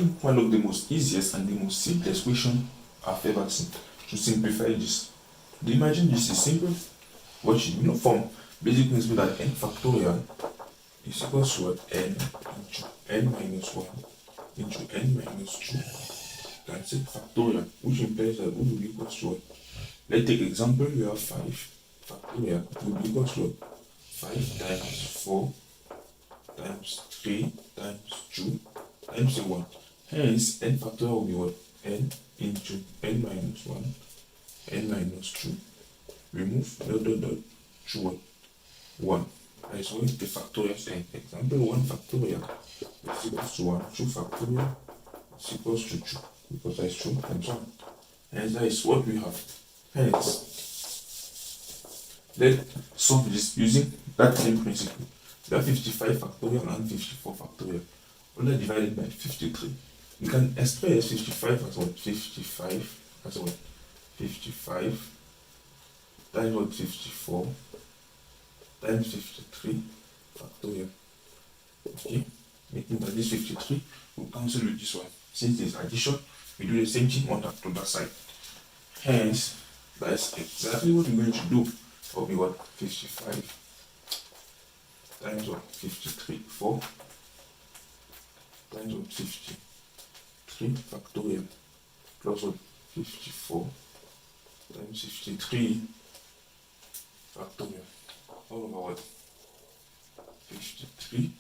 probably one of the most easiest and the most simplest question I've ever seen to simplify this. Imagine this is simple. What you know from basic principle that n factorial is equals to what? N into n minus 1 into n minus 2. You can say factorial, which implies that will be equals to what? Let's take example, you have 5 factorial will be equals to what? 5 times 4 times 3 times 2 times 1. Hence, n factorial will be what? N into n minus 1, n minus 2. Remove dot dot dot to what? 1. That is what the factorial n. Example 1 factorial is equals to 1. 2 factorial is equals to 2. Because that is 2 times 1. Hence, that is what we have. Hence, let's solve this using that same principle. We have 55 factorial and 54 factorial. All are divided by 53. You can express 55 as what? 55 as what? 55 times what? 54 times 53 factorial. Okay, making that this 53 will cancel with this one. Since it's addition, we do the same thing on that to that side. Hence, that's exactly what we're going to do. Will be what? 55 times what? 53, 4 times what? 53 factorial plus what? 54 times 53 factorial all over what? 53